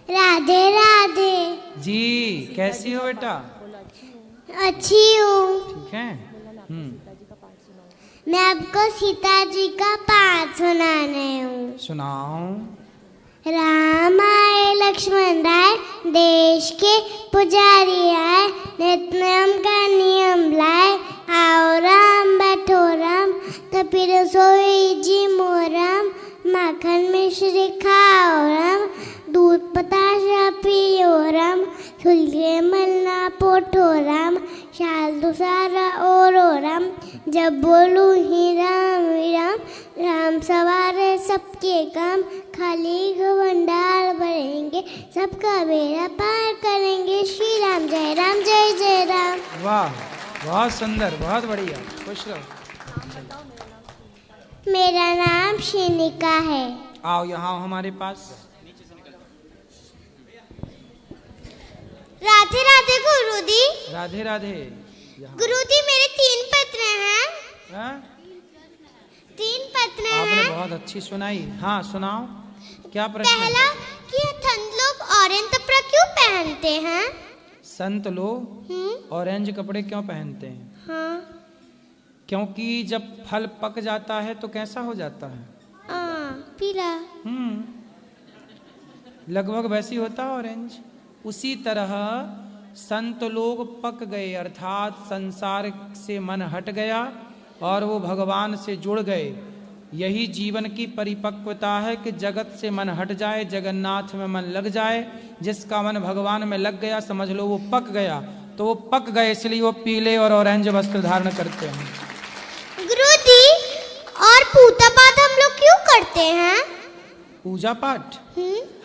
राधे राधे। जी, कैसी हो बेटा? अच्छी हूँ। ठीक है। मैं आपको सीता जी का पाठ सुनाने हूँ। सुनाओ। राम आए लक्ष्मण आए, देश के पुजारी आए, नित्य नियम का नियम लाए, आओ राम बैठो राम, कपिल सोई जी मोराम, माखन मिश्री खाओ राम, दूध बताशा पियो राम, छुलके मलना पोठो राम, शाल दुसारा ओरो राम, जब बोलू ही राम राम, राम सवारे सबके काम, खाली भंडार भरेंगे, सबका बेड़ा पार करेंगे, श्री राम जय जय राम। वाह, बहुत सुंदर, बहुत बढ़िया, खुश रहो। मेरा नाम शिनिका है। आओ यहाँ हमारे पास। राधे राधे गुरुजी। राधे राधे। गुरुजी मेरे 3 पत्र हैं। हाँ? 3 पत्र आपने हैं। बहुत अच्छी सुनाई। हाँ सुनाओ, क्या प्रश्न? पहला कि संत लोग ऑरेंज कपड़ा क्यों पहनते हैं? संत लोग ऑरेंज कपड़े क्यों पहनते हैं? हाँ। क्योंकि जब फल पक जाता है तो कैसा हो जाता है? पीला। लगभग वैसी होता है ऑरेंज। उसी तरह संत लोग पक गए, अर्थात संसार से मन हट गया और वो भगवान से जुड़ गए। यही जीवन की परिपक्वता है कि जगत से मन हट जाए, जगन्नाथ में मन लग जाए। जिसका मन भगवान में लग गया समझ लो वो पक गया। तो वो पक गए इसलिए वो पीले और ऑरेंज वस्त्र धारण करते हैं। गुरुजी और पूजा पाठ हम लोग क्यों करते हैं? पूजा पाठ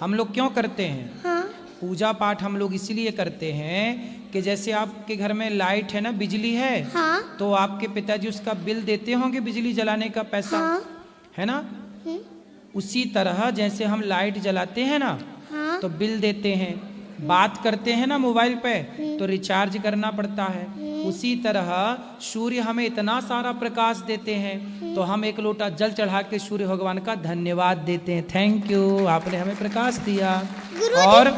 हम लोग क्यों करते हैं? हाँ। पूजा पाठ हम लोग इसलिए करते हैं कि जैसे आपके घर में लाइट है ना, बिजली है। हाँ। तो आपके पिताजी उसका बिल देते होंगे, बिजली जलाने का पैसा। हाँ। है ना? उसी तरह जैसे हम लाइट जलाते हैं ना, हाँ। तो बिल देते हैं। बात करते हैं ना मोबाइल पे तो रिचार्ज करना पड़ता है। उसी तरह सूर्य हमें इतना सारा प्रकाश देते हैं तो हम एक लोटा जल चढ़ा के सूर्य भगवान का धन्यवाद देते हैं। थैंक यू, आपने हमें प्रकाश दिया। और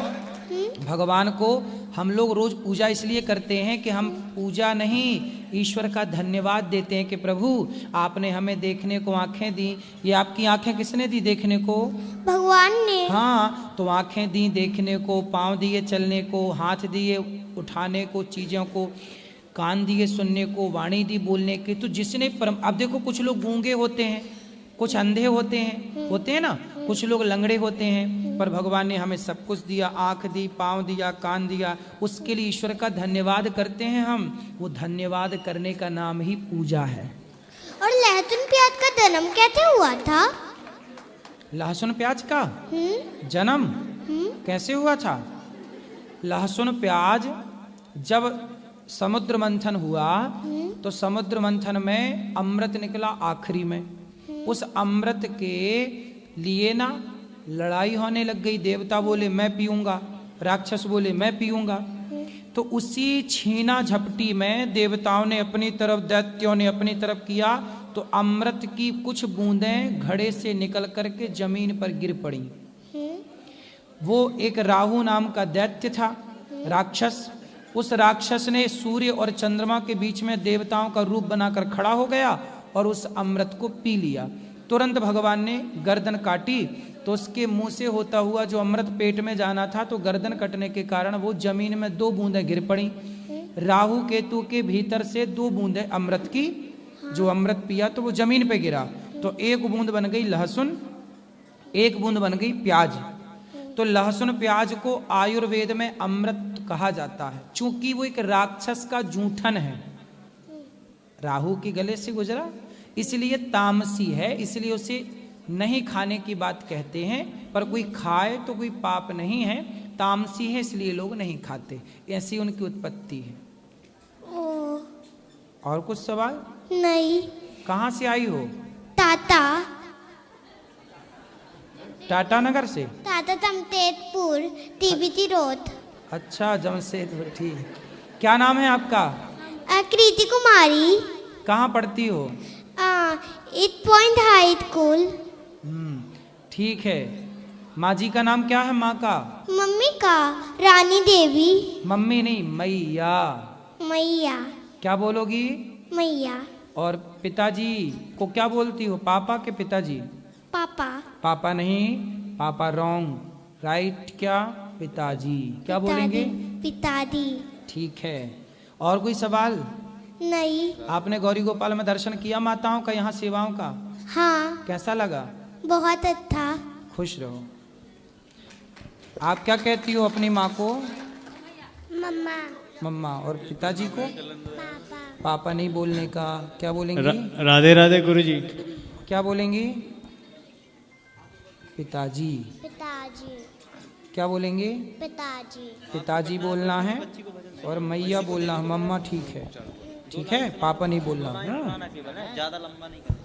भगवान को हम लोग रोज पूजा इसलिए करते हैं कि हम पूजा नहीं, ईश्वर का धन्यवाद देते हैं कि प्रभु आपने हमें देखने को आंखें दी। ये आपकी आंखें किसने दी देखने को? भगवान ने। हाँ, तो आंखें दी देखने को, पाँव दिए चलने को, हाथ दिए उठाने को चीज़ों को, कान दिए सुनने को, वाणी दी बोलने की। तो जिसने अब देखो कुछ लोग गूंगे होते हैं, कुछ अंधे होते हैं ना, कुछ लोग लंगड़े होते हैं, पर भगवान ने हमें सब कुछ दिया। आंख दी, पाँव दिया, कान दिया, उसके लिए ईश्वर का धन्यवाद करते हैं हम। वो धन्यवाद करने का नाम ही पूजा है। और लहसुन प्याज का जन्म कैसे हुआ था? लहसुन प्याज का जन्म कैसे हुआ था? लहसुन प्याज जब समुद्र मंथन हुआ तो समुद्र मंथन में अमृत निकला आखिरी में। उस अमृत के लिए ना लड़ाई होने लग गई। देवता बोले मैं पीऊंगा, राक्षस बोले मैं पीऊंगा। तो उसी छीना झपटी में देवताओं ने अपनी तरफ, दैत्यों ने अपनी तरफ किया तो अमृत की कुछ बूंदें घड़े से निकल करके जमीन पर गिर पड़ी। वो एक राहु नाम का दैत्य था, राक्षस। उस राक्षस ने सूर्य और चंद्रमा के बीच में देवताओं का रूप बनाकर खड़ा हो गया और उस अमृत को पी लिया। तुरंत भगवान ने गर्दन काटी तो उसके मुंह से होता हुआ जो अमृत पेट में जाना था, तो गर्दन कटने के कारण वो जमीन में 2 बूंदें गिर पड़ी। राहु केतु के भीतर से 2 बूंदें अमृत की, जो अमृत पिया तो वो जमीन पे गिरा। तो 1 बूंद बन गई लहसुन, 1 बूंद बन गई प्याज। तो लहसुन प्याज को आयुर्वेद में अमृत कहा जाता है, चूंकि वो एक राक्षस का जूठन है, राहु के गले से गुजरा, इसलिए तामसी है, इसलिए उसे नहीं खाने की बात कहते हैं। पर कोई खाए तो कोई पाप नहीं है, तामसी है इसलिए लोग नहीं खाते। ऐसी उनकी उत्पत्ति है। और कुछ सवाल? नहीं। कहाँ से आई हो? टाटा नगर से? Tata Jamshedpur, TBT road. अच्छा, जमशेदपुर, ठीक। क्या नाम है आपका? कृति कुमारी। कहाँ पढ़ती हो? 8 पॉइंट हाई स्कूल। ठीक है। माँ जी का नाम क्या है? माँ का? मम्मी का रानी देवी। मम्मी नहीं, मैया। मैया। क्या बोलोगी? मैया। और पिताजी को क्या बोलती हो? पापा के पिताजी? पापा। पापा नहीं, पापा रॉन्ग, राइट। क्या? पिताजी। क्या बोलेंगे? पिताजी। ठीक है। और कोई सवाल? नहीं। आपने गौरी गोपाल में दर्शन किया माताओं का, यहाँ सेवाओं का? हाँ। कैसा लगा? बहुत अच्छा। खुश रहो। आप क्या कहती हो अपनी माँ को? मम्मा। मम्मा। और पिताजी को? पापा। पापा नहीं बोलने का, क्या बोलेंगी? राधे राधे गुरुजी। क्या बोलेंगी? पिताजी। पिताजी। क्या बोलेंगे? पिताजी। पिताजी बोलना है और मैया बोलना है। मम्मा ठीक है, ठीक है, पापा नहीं बोलना। ज्यादा लंबा नहीं करना।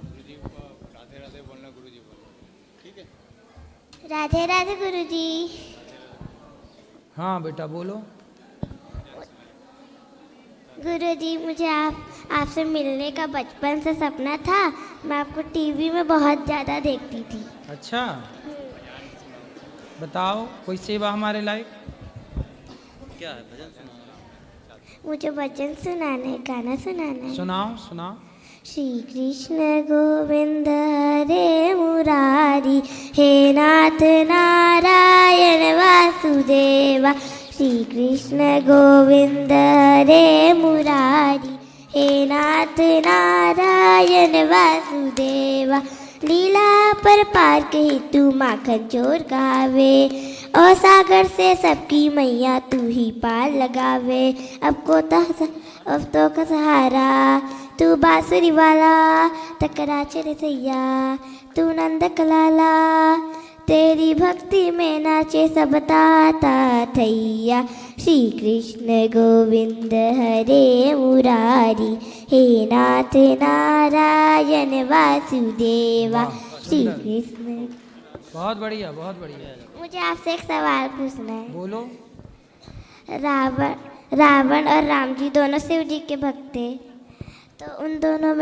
राधे राधे गुरुजी। हाँ बेटा बोलो। गुरुजी, मुझे आपसे मिलने का बचपन से सपना था। मैं आपको टीवी में बहुत ज़्यादा देखती थी। अच्छा, बताओ कोई सेवा हमारे लायक? क्या है? भजन सुनाना। मुझे भजन सुनाना है, गाना सुनाना है। सुनाओ सुनाओ। श्री कृष्ण गोविंद हरे मुरारी, हे नाथ नारायण वासुदेवा। श्री कृष्ण गोविंद हरे मुरारी, हे नाथ नारायण वासुदेवा। लीला पर पार कही तू माखन चोर गावे, और सागर से सबकी मैया तू ही पार लगावे। अब तो का सहारा तू बांसुरी वाला, टकरा चले सैया तू नंद कलाला। तेरी भक्ति में नाचे सब ताता थैया। श्री कृष्ण गोविंद हरे मुरारी, हे नाथ नारायण वासुदेवा। श्री कृष्ण। बहुत बढ़िया, बहुत बढ़िया। मुझे आपसे एक सवाल पूछना है। बोलो। रावण और राम जी दोनों शिव जी के भक्त थे, तो उन दोनों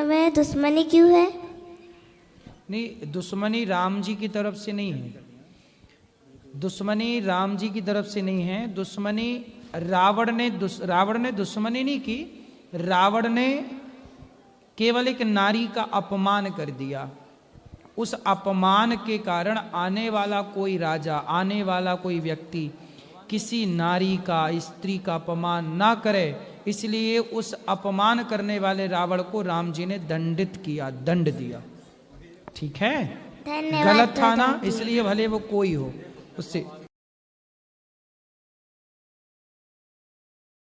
में दुश्मनी क्यों है? नहीं, दुश्मनी राम जी की तरफ से नहीं है। दुश्मनी राम जी की तरफ से नहीं है। दुश्मनी रावण ने दुश्मनी नहीं की। रावण ने केवल एक नारी का अपमान कर दिया। उस अपमान के कारण आने वाला कोई राजा, आने वाला कोई व्यक्ति किसी नारी का, स्त्री का अपमान ना करे, इसलिए उस अपमान करने वाले रावण को राम जी ने दंडित किया, दंड दिया। ठीक है? धन्यवाद। गलत था ना, इसलिए भले वो कोई हो, उससे